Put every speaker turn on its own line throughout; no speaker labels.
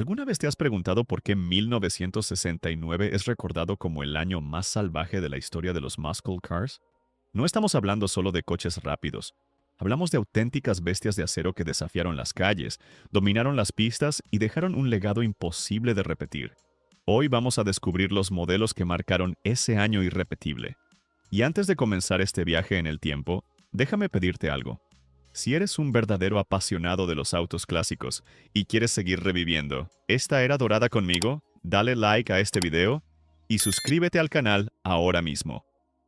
¿Alguna vez te has preguntado por qué 1969 es recordado como el año más salvaje de la historia de los muscle cars? No estamos hablando solo de coches rápidos. Hablamos de auténticas bestias de acero que desafiaron las calles, dominaron las pistas y dejaron un legado imposible de repetir. Hoy vamos a descubrir los modelos que marcaron ese año irrepetible. Y antes de comenzar este viaje en el tiempo, déjame pedirte algo. Si eres un verdadero apasionado de los autos clásicos y quieres seguir reviviendo esta era dorada conmigo, dale like a este video y suscríbete al canal ahora mismo.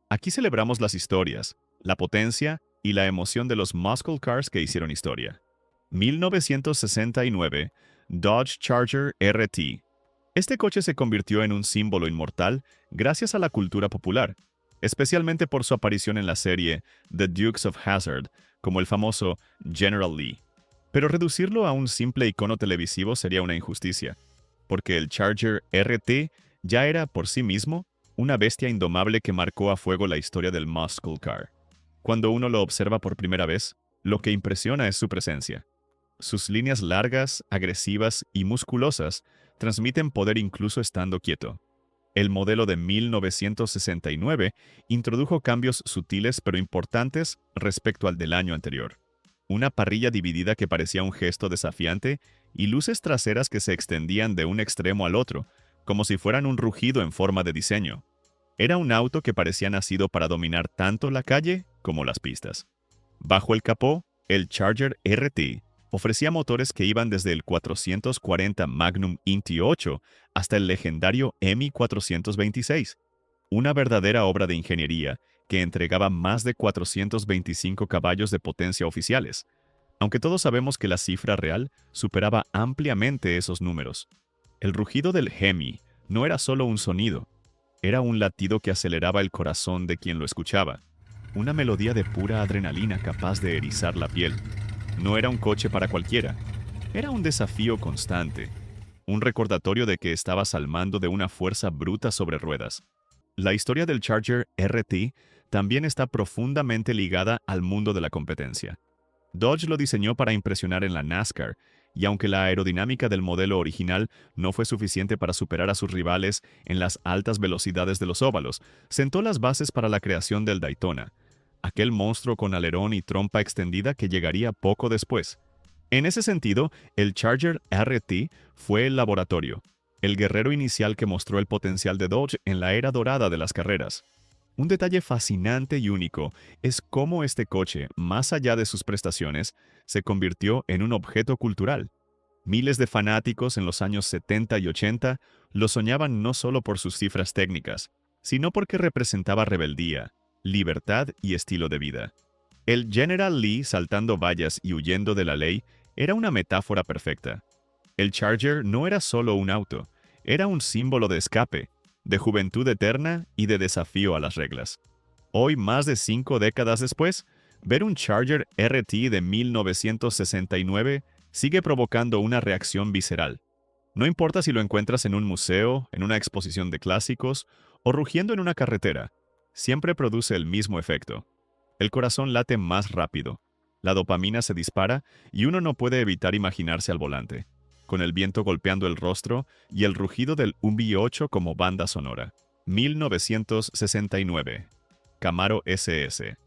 Aquí celebramos las historias, la potencia y la emoción de los muscle cars que hicieron historia. 1969, Dodge Charger RT. Este coche se convirtió en un símbolo inmortal gracias a la cultura popular, especialmente por su aparición en la serie The Dukes of Hazzard, como el famoso General Lee. Pero reducirlo a un simple icono televisivo sería una injusticia, porque el Charger RT ya era por sí mismo una bestia indomable que marcó a fuego la historia del muscle car. Cuando uno lo observa por primera vez, lo que impresiona es su presencia. Sus líneas largas, agresivas y musculosas transmiten poder incluso estando quieto. El modelo de 1969 introdujo cambios sutiles pero importantes respecto al del año anterior. Una parrilla dividida que parecía un gesto desafiante y luces traseras que se extendían de un extremo al otro, como si fueran un rugido en forma de diseño. Era un auto que parecía nacido para dominar tanto la calle como las pistas. Bajo el capó, el Charger RT ofrecía motores que iban desde el 440 Magnum Inti 8 hasta el legendario Hemi 426, una verdadera obra de ingeniería que entregaba más de 425 caballos de potencia oficiales, aunque todos sabemos que la cifra real superaba ampliamente esos números. El rugido del Hemi no era solo un sonido, era un latido que aceleraba el corazón de quien lo escuchaba, una melodía de pura adrenalina capaz de erizar la piel. No era un coche para cualquiera, era un desafío constante, un recordatorio de que estabas al mando de una fuerza bruta sobre ruedas. La historia del Charger RT también está profundamente ligada al mundo de la competencia. Dodge lo diseñó para impresionar en la NASCAR, y aunque la aerodinámica del modelo original no fue suficiente para superar a sus rivales en las altas velocidades de los óvalos, sentó las bases para la creación del Daytona, aquel monstruo con alerón y trompa extendida que llegaría poco después. En ese sentido, el Charger RT fue el laboratorio, el guerrero inicial que mostró el potencial de Dodge en la era dorada de las carreras. Un detalle fascinante y único es cómo este coche, más allá de sus prestaciones, se convirtió en un objeto cultural. Miles de fanáticos en los años 70 y 80 lo soñaban no solo por sus cifras técnicas, sino porque representaba rebeldía, libertad y estilo de vida. El General Lee saltando vallas y huyendo de la ley era una metáfora perfecta. El Charger no era solo un auto, era un símbolo de escape, de juventud eterna y de desafío a las reglas. Hoy, más de 5 décadas después, ver un Charger RT de 1969 sigue provocando una reacción visceral. No importa si lo encuentras en un museo, en una exposición de clásicos o rugiendo en una carretera, siempre produce el mismo efecto. El corazón late más rápido, la dopamina se dispara y uno no puede evitar imaginarse al volante, con el viento golpeando el rostro y el rugido del V8 como banda sonora. 1969. Camaro SS.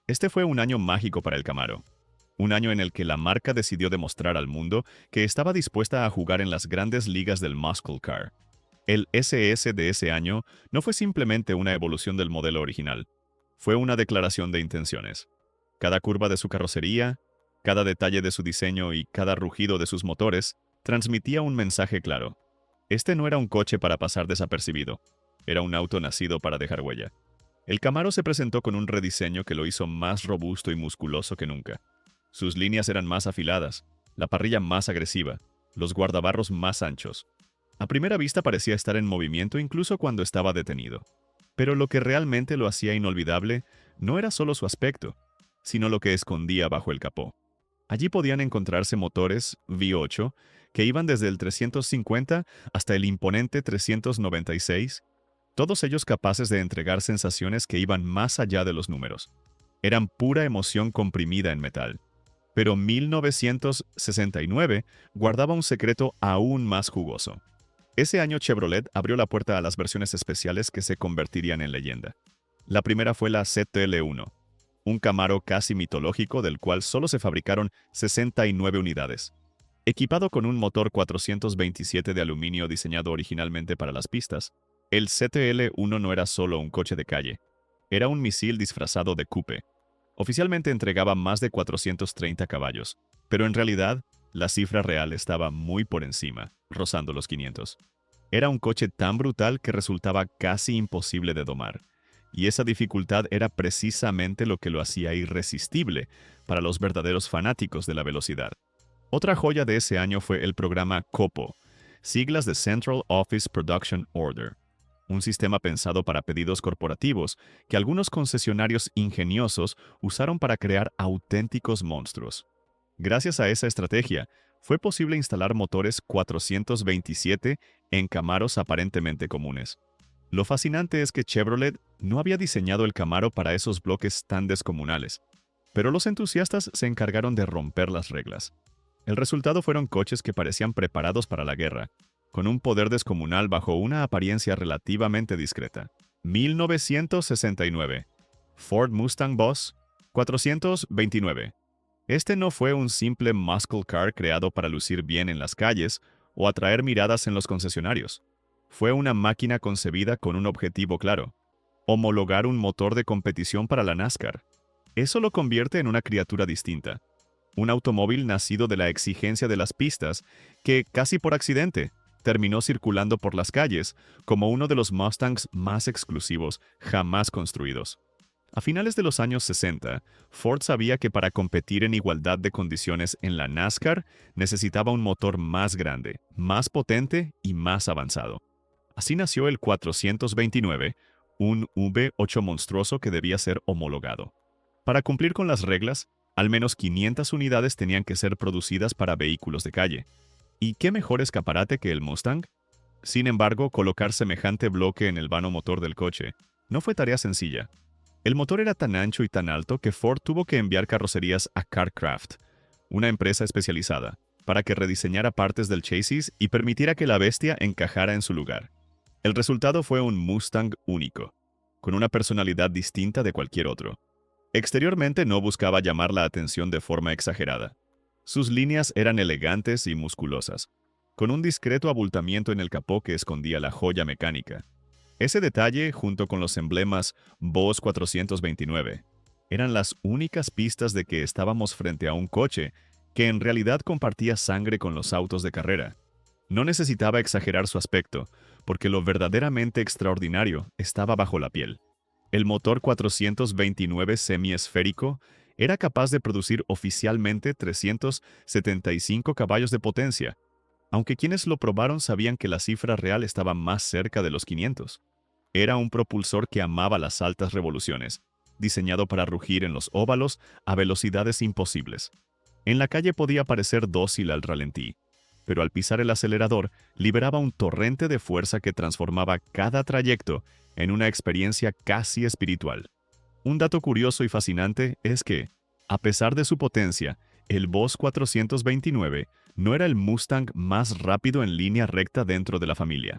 Este fue un año mágico para el Camaro. Un año en el que la marca decidió demostrar al mundo que estaba dispuesta a jugar en las grandes ligas del muscle car. El SS de ese año no fue simplemente una evolución del modelo original. Fue una declaración de intenciones. Cada curva de su carrocería, cada detalle de su diseño y cada rugido de sus motores transmitía un mensaje claro. Este no era un coche para pasar desapercibido. Era un auto nacido para dejar huella. El Camaro se presentó con un rediseño que lo hizo más robusto y musculoso que nunca. Sus líneas eran más afiladas, la parrilla más agresiva, los guardabarros más anchos. A primera vista parecía estar en movimiento incluso cuando estaba detenido. Pero lo que realmente lo hacía inolvidable no era solo su aspecto, sino lo que escondía bajo el capó. Allí podían encontrarse motores V8 que iban desde el 350 hasta el imponente 396, todos ellos capaces de entregar sensaciones que iban más allá de los números. Eran pura emoción comprimida en metal. Pero 1969 guardaba un secreto aún más jugoso. Ese año Chevrolet abrió la puerta a las versiones especiales que se convertirían en leyenda. La primera fue la CTL1, un Camaro casi mitológico del cual solo se fabricaron 69 unidades. Equipado con un motor 427 de aluminio diseñado originalmente para las pistas, el CTL1 no era solo un coche de calle, era un misil disfrazado de coupe. Oficialmente entregaba más de 430 caballos, pero en realidad la cifra real estaba muy por encima, rozando los 500. Era un coche tan brutal que resultaba casi imposible de domar, y esa dificultad era precisamente lo que lo hacía irresistible para los verdaderos fanáticos de la velocidad. Otra joya de ese año fue el programa COPO, siglas de Central Office Production Order, un sistema pensado para pedidos corporativos que algunos concesionarios ingeniosos usaron para crear auténticos monstruos. Gracias a esa estrategia, fue posible instalar motores 427 en Camaros aparentemente comunes. Lo fascinante es que Chevrolet no había diseñado el Camaro para esos bloques tan descomunales, pero los entusiastas se encargaron de romper las reglas. El resultado fueron coches que parecían preparados para la guerra, con un poder descomunal bajo una apariencia relativamente discreta. 1969. Ford Mustang Boss 429. Este no fue un simple muscle car creado para lucir bien en las calles o atraer miradas en los concesionarios. Fue una máquina concebida con un objetivo claro: homologar un motor de competición para la NASCAR. Eso lo convierte en una criatura distinta. Un automóvil nacido de la exigencia de las pistas que, casi por accidente, terminó circulando por las calles como uno de los Mustangs más exclusivos jamás construidos. A finales de los años 60, Ford sabía que para competir en igualdad de condiciones en la NASCAR necesitaba un motor más grande, más potente y más avanzado. Así nació el 429, un V8 monstruoso que debía ser homologado. Para cumplir con las reglas, al menos 500 unidades tenían que ser producidas para vehículos de calle. ¿Y qué mejor escaparate que el Mustang? Sin embargo, colocar semejante bloque en el vano motor del coche no fue tarea sencilla. El motor era tan ancho y tan alto que Ford tuvo que enviar carrocerías a CarCraft, una empresa especializada, para que rediseñara partes del chasis y permitiera que la bestia encajara en su lugar. El resultado fue un Mustang único, con una personalidad distinta de cualquier otro. Exteriormente no buscaba llamar la atención de forma exagerada. Sus líneas eran elegantes y musculosas, con un discreto abultamiento en el capó que escondía la joya mecánica. Ese detalle, junto con los emblemas Boss 429, eran las únicas pistas de que estábamos frente a un coche que en realidad compartía sangre con los autos de carrera. No necesitaba exagerar su aspecto, porque lo verdaderamente extraordinario estaba bajo la piel. El motor 429 semiesférico era capaz de producir oficialmente 375 caballos de potencia, aunque quienes lo probaron sabían que la cifra real estaba más cerca de los 500. Era un propulsor que amaba las altas revoluciones, diseñado para rugir en los óvalos a velocidades imposibles. En la calle podía parecer dócil al ralentí, pero al pisar el acelerador liberaba un torrente de fuerza que transformaba cada trayecto en una experiencia casi espiritual. Un dato curioso y fascinante es que, a pesar de su potencia, el Boss 429 no era el Mustang más rápido en línea recta dentro de la familia.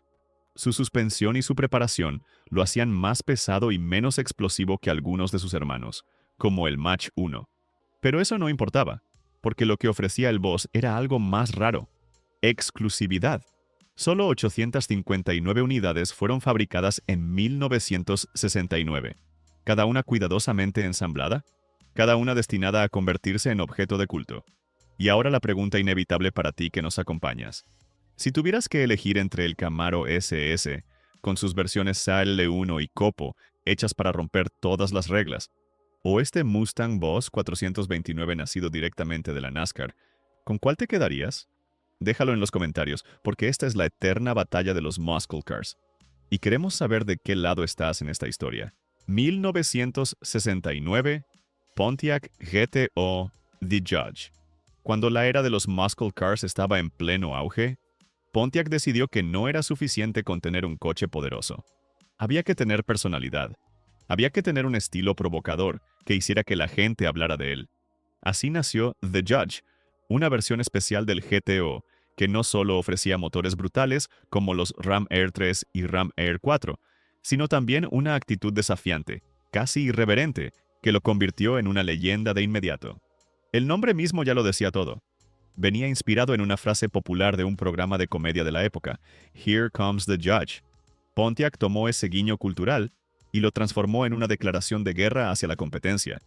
Su suspensión y su preparación lo hacían más pesado y menos explosivo que algunos de sus hermanos, como el Mach 1. Pero eso no importaba, porque lo que ofrecía el Boss era algo más raro: exclusividad. Solo 859 unidades fueron fabricadas en 1969, cada una cuidadosamente ensamblada, cada una destinada a convertirse en objeto de culto. Y ahora la pregunta inevitable para ti que nos acompañas. Si tuvieras que elegir entre el Camaro SS, con sus versiones SAL-1 y Copo, hechas para romper todas las reglas, o este Mustang Boss 429 nacido directamente de la NASCAR, ¿con cuál te quedarías? Déjalo en los comentarios, porque esta es la eterna batalla de los muscle cars. Y queremos saber de qué lado estás en esta historia. 1969, Pontiac GTO The Judge. Cuando la era de los muscle cars estaba en pleno auge, Pontiac decidió que no era suficiente con tener un coche poderoso. Había que tener personalidad. Había que tener un estilo provocador que hiciera que la gente hablara de él. Así nació The Judge, una versión especial del GTO, que no solo ofrecía motores brutales como los Ram Air 3 y Ram Air 4, sino también una actitud desafiante, casi irreverente, que lo convirtió en una leyenda de inmediato. El nombre mismo ya lo decía todo. Venía inspirado en una frase popular de un programa de comedia de la época, Here Comes the Judge. Pontiac tomó ese guiño cultural y lo transformó en una declaración de guerra hacia la competencia.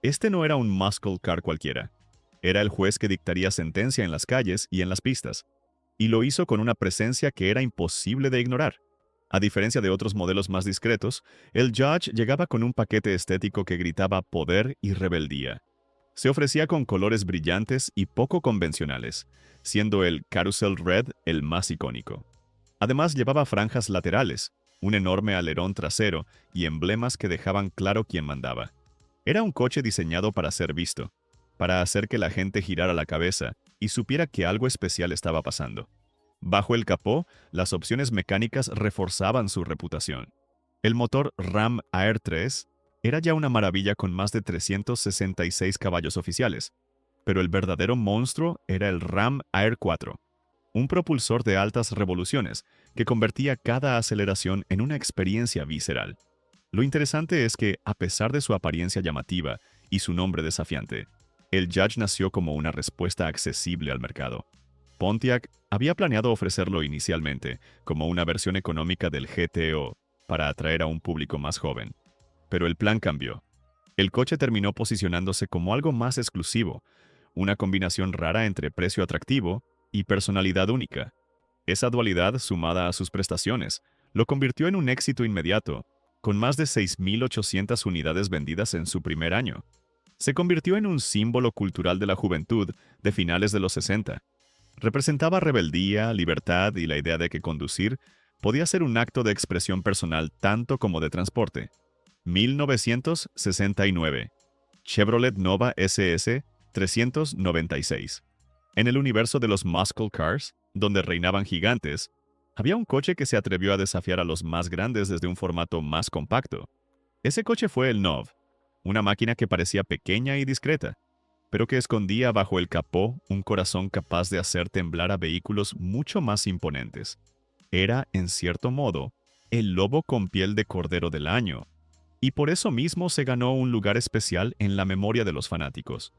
Este no era un muscle car cualquiera. Era el juez que dictaría sentencia en las calles y en las pistas. Y lo hizo con una presencia que era imposible de ignorar. A diferencia de otros modelos más discretos, el Judge llegaba con un paquete estético que gritaba poder y rebeldía. Se ofrecía con colores brillantes y poco convencionales, siendo el Carousel Red el más icónico. Además llevaba franjas laterales, un enorme alerón trasero y emblemas que dejaban claro quién mandaba. Era un coche diseñado para ser visto, para hacer que la gente girara la cabeza y supiera que algo especial estaba pasando. Bajo el capó, las opciones mecánicas reforzaban su reputación. El motor Ram Air 3 era ya una maravilla con más de 366 caballos oficiales, pero el verdadero monstruo era el Ram Air 4, un propulsor de altas revoluciones que convertía cada aceleración en una experiencia visceral. Lo interesante es que, a pesar de su apariencia llamativa y su nombre desafiante, el Judge nació como una respuesta accesible al mercado. Pontiac había planeado ofrecerlo inicialmente como una versión económica del GTO para atraer a un público más joven. Pero el plan cambió. El coche terminó posicionándose como algo más exclusivo, una combinación rara entre precio atractivo y personalidad única. Esa dualidad, sumada a sus prestaciones, lo convirtió en un éxito inmediato, con más de 6.800 unidades vendidas en su primer año. Se convirtió en un símbolo cultural de la juventud de finales de los 60. Representaba rebeldía, libertad y la idea de que conducir podía ser un acto de expresión personal tanto como de transporte. 1969. Chevrolet Nova SS 396. En el universo de los muscle cars, donde reinaban gigantes, había un coche que se atrevió a desafiar a los más grandes desde un formato más compacto. Ese coche fue el Nov, una máquina que parecía pequeña y discreta, pero que escondía bajo el capó un corazón capaz de hacer temblar a vehículos mucho más imponentes. Era, en cierto modo, el lobo con piel de cordero del año, y por eso mismo se ganó un lugar especial en la memoria de los fanáticos.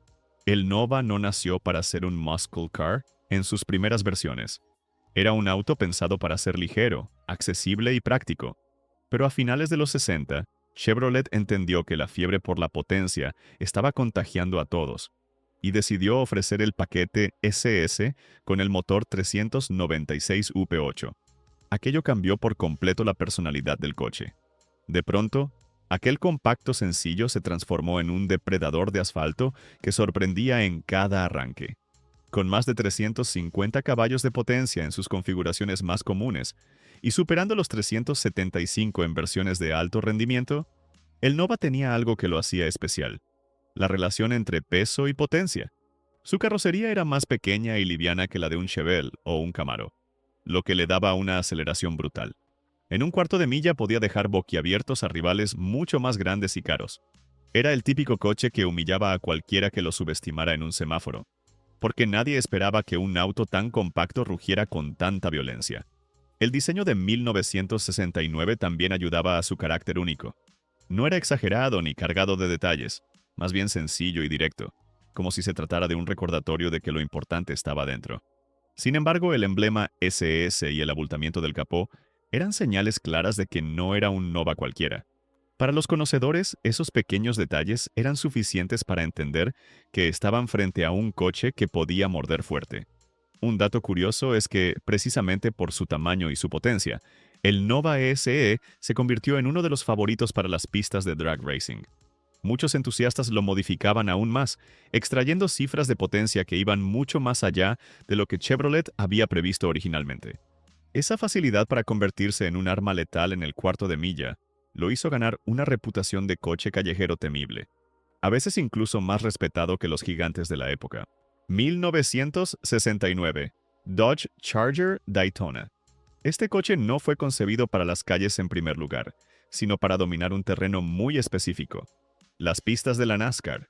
El Nova no nació para ser un muscle car en sus primeras versiones. Era un auto pensado para ser ligero, accesible y práctico. Pero a finales de los 60, Chevrolet entendió que la fiebre por la potencia estaba contagiando a todos, y decidió ofrecer el paquete SS con el motor 396 UP8. Aquello cambió por completo la personalidad del coche. De pronto, aquel compacto sencillo se transformó en un depredador de asfalto que sorprendía en cada arranque. Con más de 350 caballos de potencia en sus configuraciones más comunes y superando los 375 en versiones de alto rendimiento, el Nova tenía algo que lo hacía especial: la relación entre peso y potencia. Su carrocería era más pequeña y liviana que la de un Chevelle o un Camaro, lo que le daba una aceleración brutal. En un cuarto de milla podía dejar boquiabiertos a rivales mucho más grandes y caros. Era el típico coche que humillaba a cualquiera que lo subestimara en un semáforo, porque nadie esperaba que un auto tan compacto rugiera con tanta violencia. El diseño de 1969 también ayudaba a su carácter único. No era exagerado ni cargado de detalles, más bien sencillo y directo, como si se tratara de un recordatorio de que lo importante estaba dentro. Sin embargo, el emblema SS y el abultamiento del capó eran señales claras de que no era un Nova cualquiera. Para los conocedores, esos pequeños detalles eran suficientes para entender que estaban frente a un coche que podía morder fuerte. Un dato curioso es que, precisamente por su tamaño y su potencia, el Nova SE se convirtió en uno de los favoritos para las pistas de drag racing. Muchos entusiastas lo modificaban aún más, extrayendo cifras de potencia que iban mucho más allá de lo que Chevrolet había previsto originalmente. Esa facilidad para convertirse en un arma letal en el cuarto de milla lo hizo ganar una reputación de coche callejero temible, a veces incluso más respetado que los gigantes de la época. 1969. Dodge Charger Daytona. Este coche no fue concebido para las calles en primer lugar, sino para dominar un terreno muy específico: las pistas de la NASCAR.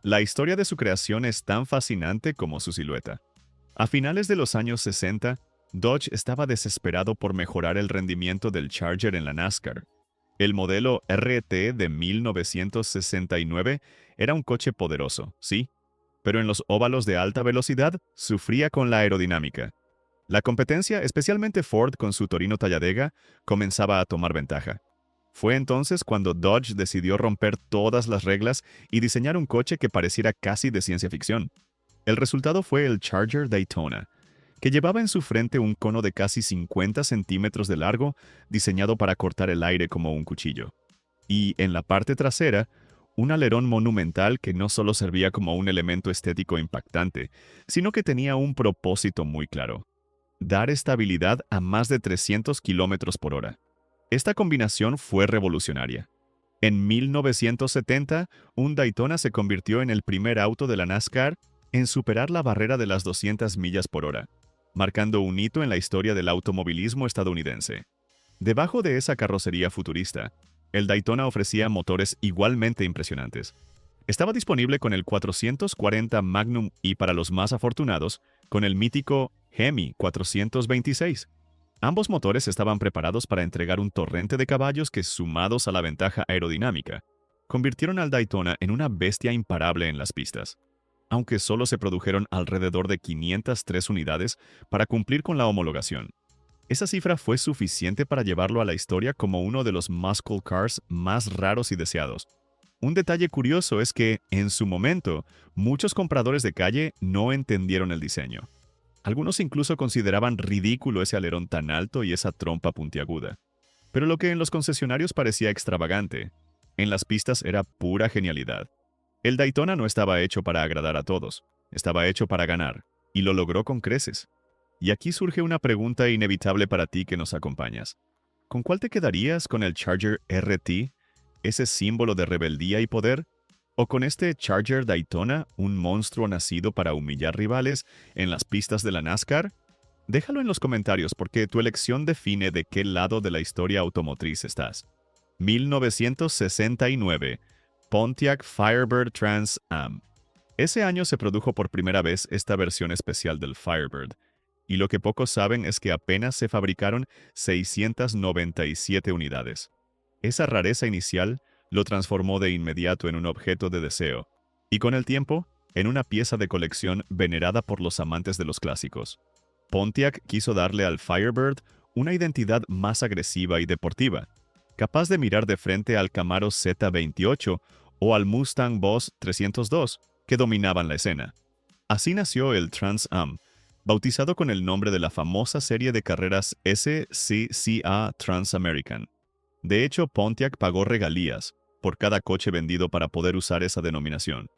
La historia de su creación es tan fascinante como su silueta. A finales de los años 60, Dodge estaba desesperado por mejorar el rendimiento del Charger en la NASCAR. El modelo RT de 1969 era un coche poderoso, sí, pero en los óvalos de alta velocidad sufría con la aerodinámica. La competencia, especialmente Ford con su Torino Talladega, comenzaba a tomar ventaja. Fue entonces cuando Dodge decidió romper todas las reglas y diseñar un coche que pareciera casi de ciencia ficción. El resultado fue el Charger Daytona, que llevaba en su frente un cono de casi 50 centímetros de largo, diseñado para cortar el aire como un cuchillo. Y en la parte trasera, un alerón monumental que no solo servía como un elemento estético impactante, sino que tenía un propósito muy claro: dar estabilidad a más de 300 kilómetros por hora. Esta combinación fue revolucionaria. En 1970, un Daytona se convirtió en el primer auto de la NASCAR en superar la barrera de las 200 millas por hora, marcando un hito en la historia del automovilismo estadounidense. Debajo de esa carrocería futurista, el Daytona ofrecía motores igualmente impresionantes. Estaba disponible con el 440 Magnum y, para los más afortunados, con el mítico Hemi 426. Ambos motores estaban preparados para entregar un torrente de caballos que, sumados a la ventaja aerodinámica, convirtieron al Daytona en una bestia imparable en las pistas. Aunque solo se produjeron alrededor de 503 unidades para cumplir con la homologación, esa cifra fue suficiente para llevarlo a la historia como uno de los muscle cars más raros y deseados. Un detalle curioso es que, en su momento, muchos compradores de calle no entendieron el diseño. Algunos incluso consideraban ridículo ese alerón tan alto y esa trompa puntiaguda. Pero lo que en los concesionarios parecía extravagante, en las pistas era pura genialidad. El Daytona no estaba hecho para agradar a todos, estaba hecho para ganar, y lo logró con creces. Y aquí surge una pregunta inevitable para ti que nos acompañas. ¿Con cuál te quedarías, con el Charger RT, ese símbolo de rebeldía y poder? ¿O con este Charger Daytona, un monstruo nacido para humillar rivales en las pistas de la NASCAR? Déjalo en los comentarios, porque tu elección define de qué lado de la historia automotriz estás. 1969. Pontiac Firebird Trans Am. Ese año se produjo por primera vez esta versión especial del Firebird, y lo que pocos saben es que apenas se fabricaron 697 unidades. Esa rareza inicial lo transformó de inmediato en un objeto de deseo, y con el tiempo, en una pieza de colección venerada por los amantes de los clásicos. Pontiac quiso darle al Firebird una identidad más agresiva y deportiva, capaz de mirar de frente al Camaro Z28 o al Mustang Boss 302, que dominaban la escena. Así nació el Trans Am, bautizado con el nombre de la famosa serie de carreras SCCA Trans American. De hecho, Pontiac pagó regalías por cada coche vendido para poder usar esa denominación,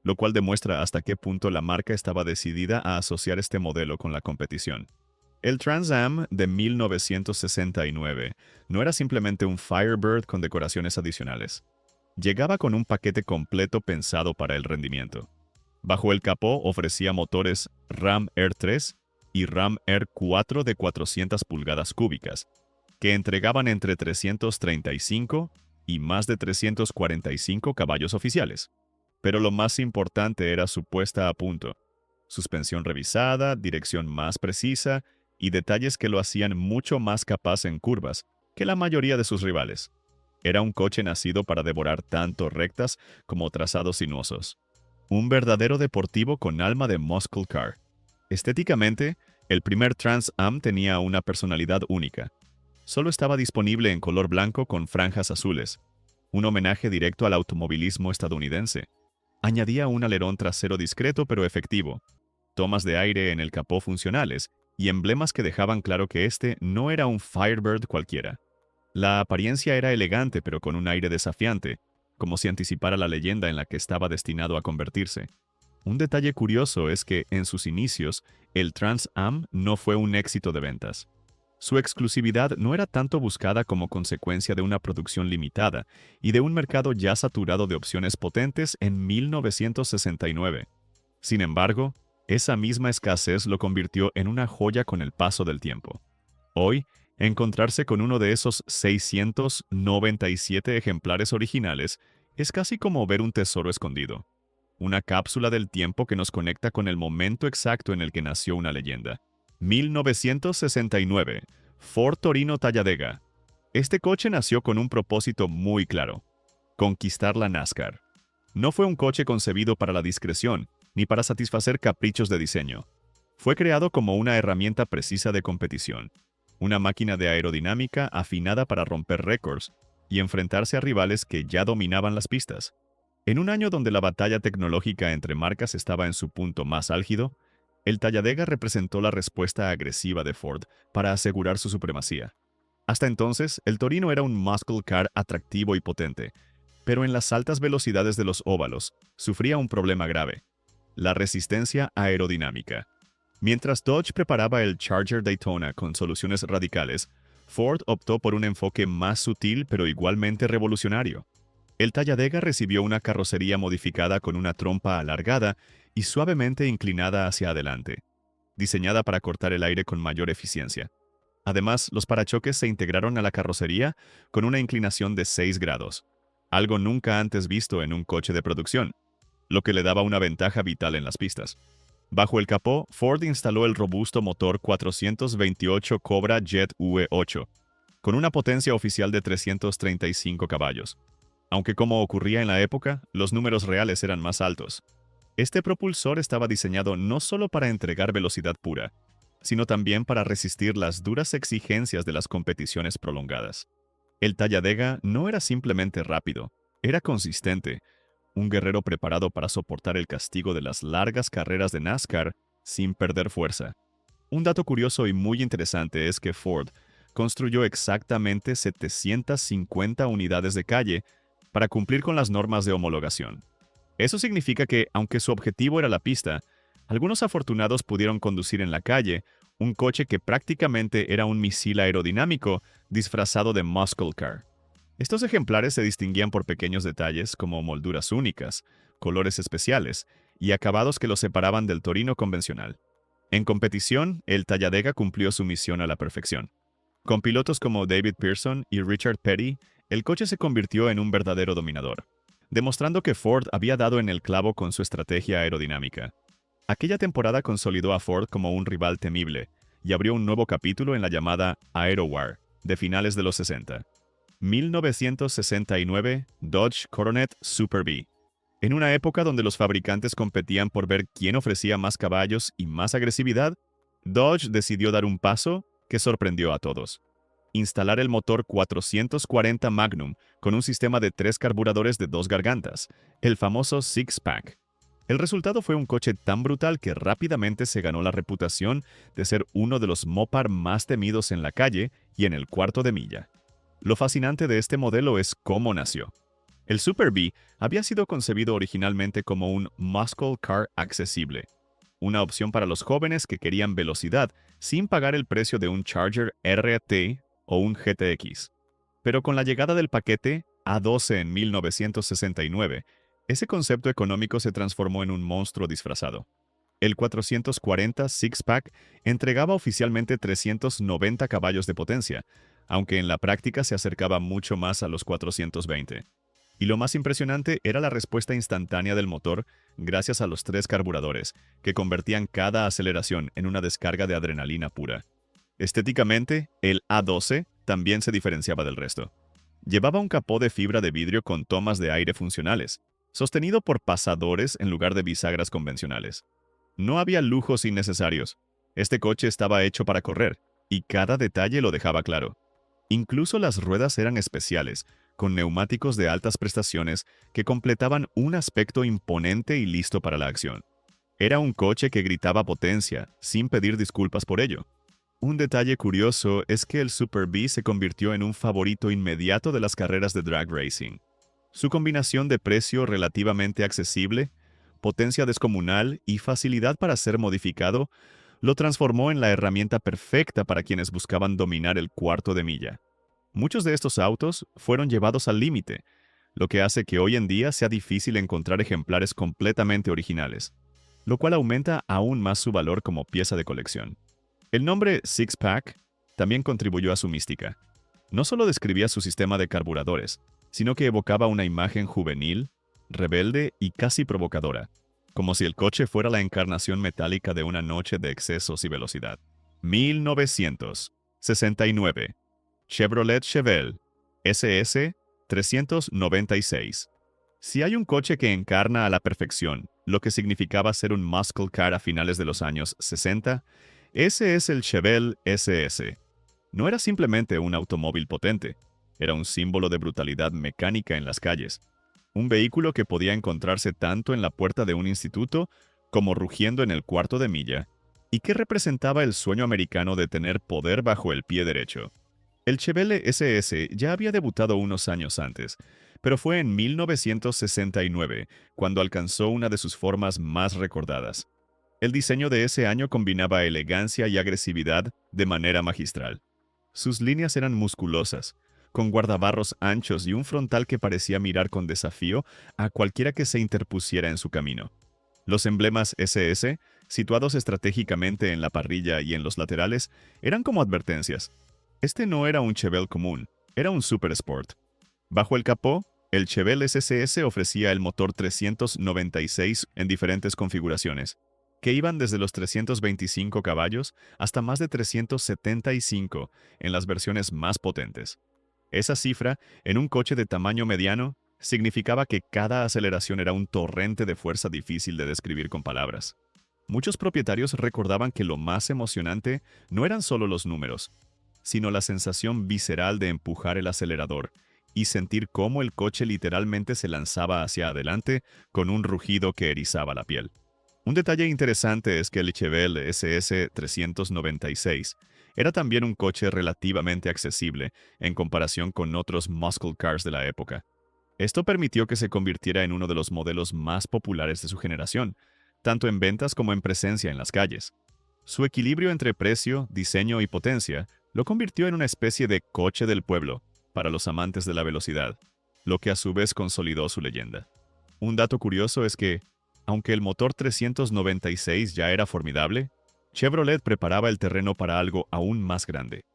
lo cual demuestra hasta qué punto la marca estaba decidida a asociar este modelo con la competición. El Trans Am de 1969 no era simplemente un Firebird con decoraciones adicionales. Llegaba con un paquete completo pensado para el rendimiento. Bajo el capó ofrecía motores Ram Air 3 y Ram Air 4 de 400 pulgadas cúbicas, que entregaban entre 335 y más de 345 caballos oficiales. Pero lo más importante era su puesta a punto: suspensión revisada, dirección más precisa y detalles que lo hacían mucho más capaz en curvas que la mayoría de sus rivales. Era un coche nacido para devorar tanto rectas como trazados sinuosos. Un verdadero deportivo con alma de muscle car. Estéticamente, el primer Trans Am tenía una personalidad única. Solo estaba disponible en color blanco con franjas azules, un homenaje directo al automovilismo estadounidense. Añadía un alerón trasero discreto pero efectivo, tomas de aire en el capó funcionales y emblemas que dejaban claro que este no era un Firebird cualquiera. La apariencia era elegante pero con un aire desafiante, como si anticipara la leyenda en la que estaba destinado a convertirse. Un detalle curioso es que, en sus inicios, el Trans Am no fue un éxito de ventas. Su exclusividad no era tanto buscada como consecuencia de una producción limitada y de un mercado ya saturado de opciones potentes en 1969. Sin embargo, esa misma escasez lo convirtió en una joya con el paso del tiempo. Hoy, encontrarse con uno de esos 697 ejemplares originales es casi como ver un tesoro escondido. una cápsula del tiempo que nos conecta con el momento exacto en el que nació una leyenda. 1969. Ford Torino Talladega. Este coche nació con un propósito muy claro: conquistar la NASCAR. No fue un coche concebido para la discreción, ni para satisfacer caprichos de diseño. Fue creado como una herramienta precisa de competición, una máquina de aerodinámica afinada para romper récords y enfrentarse a rivales que ya dominaban las pistas. En un año donde la batalla tecnológica entre marcas estaba en su punto más álgido, el Talladega representó la respuesta agresiva de Ford para asegurar su supremacía. Hasta entonces, el Torino era un muscle car atractivo y potente, pero en las altas velocidades de los óvalos sufría un problema grave: la resistencia aerodinámica. Mientras Dodge preparaba el Charger Daytona con soluciones radicales, Ford optó por un enfoque más sutil pero igualmente revolucionario. El Talladega recibió una carrocería modificada con una trompa alargada y suavemente inclinada hacia adelante, diseñada para cortar el aire con mayor eficiencia. Además, los parachoques se integraron a la carrocería con una inclinación de 6 grados, algo nunca antes visto en un coche de producción, lo que le daba una ventaja vital en las pistas. Bajo el capó, Ford instaló el robusto motor 428 Cobra Jet V8, con una potencia oficial de 335 caballos. Aunque, como ocurría en la época, los números reales eran más altos. Este propulsor estaba diseñado no solo para entregar velocidad pura, sino también para resistir las duras exigencias de las competiciones prolongadas. El Talladega no era simplemente rápido, era consistente, un guerrero preparado para soportar el castigo de las largas carreras de NASCAR sin perder fuerza. Un dato curioso y muy interesante es que Ford construyó exactamente 750 unidades de calle para cumplir con las normas de homologación. Eso significa que, aunque su objetivo era la pista, algunos afortunados pudieron conducir en la calle un coche que prácticamente era un misil aerodinámico disfrazado de muscle car. Estos ejemplares se distinguían por pequeños detalles como molduras únicas, colores especiales y acabados que los separaban del Torino convencional. En competición, el Talladega cumplió su misión a la perfección. Con pilotos como David Pearson y Richard Petty, el coche se convirtió en un verdadero dominador, demostrando que Ford había dado en el clavo con su estrategia aerodinámica. Aquella temporada consolidó a Ford como un rival temible y abrió un nuevo capítulo en la llamada Aero War de finales de los 60. 1969, Dodge Coronet Super Bee. En una época donde los fabricantes competían por ver quién ofrecía más caballos y más agresividad, Dodge decidió dar un paso que sorprendió a todos: instalar el motor 440 Magnum con un sistema de 3 carburadores de 2 gargantas, el famoso Six-Pack. El resultado fue un coche tan brutal que rápidamente se ganó la reputación de ser uno de los Mopar más temidos en la calle y en el cuarto de milla. Lo fascinante de este modelo es cómo nació. El Super Bee había sido concebido originalmente como un muscle car accesible, una opción para los jóvenes que querían velocidad sin pagar el precio de un Charger RT o un GTX. Pero con la llegada del paquete A12 en 1969, ese concepto económico se transformó en un monstruo disfrazado. El 440 Six-Pack entregaba oficialmente 390 caballos de potencia, aunque en la práctica se acercaba mucho más a los 420. Y lo más impresionante era la respuesta instantánea del motor gracias a los 3 carburadores, que convertían cada aceleración en una descarga de adrenalina pura. Estéticamente, el A12 también se diferenciaba del resto. Llevaba un capó de fibra de vidrio con tomas de aire funcionales, sostenido por pasadores en lugar de bisagras convencionales. No había lujos innecesarios. Este coche estaba hecho para correr, y cada detalle lo dejaba claro. Incluso las ruedas eran especiales, con neumáticos de altas prestaciones que completaban un aspecto imponente y listo para la acción. Era un coche que gritaba potencia, sin pedir disculpas por ello. Un detalle curioso es que el Super Bee se convirtió en un favorito inmediato de las carreras de drag racing. Su combinación de precio relativamente accesible, potencia descomunal y facilidad para ser modificado lo transformó en la herramienta perfecta para quienes buscaban dominar el cuarto de milla. Muchos de estos autos fueron llevados al límite, lo que hace que hoy en día sea difícil encontrar ejemplares completamente originales, lo cual aumenta aún más su valor como pieza de colección. El nombre Six-Pack también contribuyó a su mística. No solo describía su sistema de carburadores, sino que evocaba una imagen juvenil, rebelde y casi provocadora, como si el coche fuera la encarnación metálica de una noche de excesos y velocidad. 1969. Chevrolet Chevelle SS 396. Si hay un coche que encarna a la perfección lo que significaba ser un muscle car a finales de los años 60, ese es el Chevelle SS. No era simplemente un automóvil potente, era un símbolo de brutalidad mecánica en las calles. Un vehículo que podía encontrarse tanto en la puerta de un instituto como rugiendo en el cuarto de milla, y que representaba el sueño americano de tener poder bajo el pie derecho. El Chevelle SS ya había debutado unos años antes, pero fue en 1969 cuando alcanzó una de sus formas más recordadas. El diseño de ese año combinaba elegancia y agresividad de manera magistral. Sus líneas eran musculosas, con guardabarros anchos y un frontal que parecía mirar con desafío a cualquiera que se interpusiera en su camino. Los emblemas SS, situados estratégicamente en la parrilla y en los laterales, eran como advertencias. Este no era un Chevelle común, era un Super Sport. Bajo el capó, el Chevelle SS ofrecía el motor 396 en diferentes configuraciones, que iban desde los 325 caballos hasta más de 375 en las versiones más potentes. Esa cifra, en un coche de tamaño mediano, significaba que cada aceleración era un torrente de fuerza difícil de describir con palabras. Muchos propietarios recordaban que lo más emocionante no eran solo los números, sino la sensación visceral de empujar el acelerador y sentir cómo el coche literalmente se lanzaba hacia adelante con un rugido que erizaba la piel. Un detalle interesante es que el Chevelle SS 396 era también un coche relativamente accesible en comparación con otros muscle cars de la época. Esto permitió que se convirtiera en uno de los modelos más populares de su generación, tanto en ventas como en presencia en las calles. Su equilibrio entre precio, diseño y potencia lo convirtió en una especie de coche del pueblo para los amantes de la velocidad, lo que a su vez consolidó su leyenda. Un dato curioso es que, aunque el motor 396 ya era formidable, Chevrolet preparaba el terreno para algo aún más grande.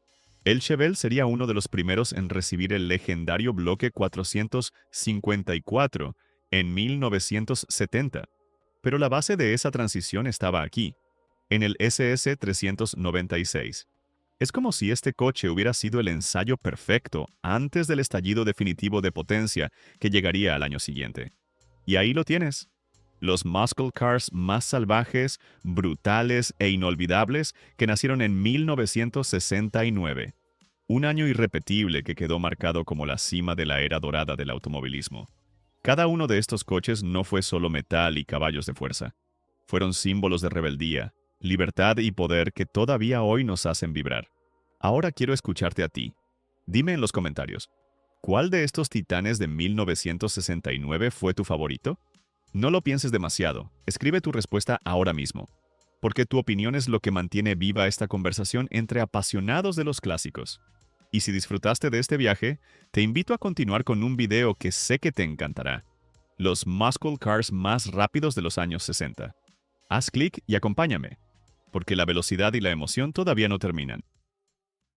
El Chevelle sería uno de los primeros en recibir el legendario bloque 454 en 1970, pero la base de esa transición estaba aquí, en el SS 396. Es como si este coche hubiera sido el ensayo perfecto antes del estallido definitivo de potencia que llegaría al año siguiente. Y ahí lo tienes. Los muscle cars más salvajes, brutales e inolvidables que nacieron en 1969. Un año irrepetible que quedó marcado como la cima de la era dorada del automovilismo. Cada uno de estos coches no fue solo metal y caballos de fuerza. Fueron símbolos de rebeldía, libertad y poder que todavía hoy nos hacen vibrar. Ahora quiero escucharte a ti. Dime en los comentarios, ¿cuál de estos titanes de 1969 fue tu favorito? No lo pienses demasiado, escribe tu respuesta ahora mismo, porque tu opinión es lo que mantiene viva esta conversación entre apasionados de los clásicos. Y si disfrutaste de este viaje, te invito a continuar con un video que sé que te encantará. Los muscle cars más rápidos de los años 60. Haz clic y acompáñame, porque la velocidad y la emoción todavía no terminan.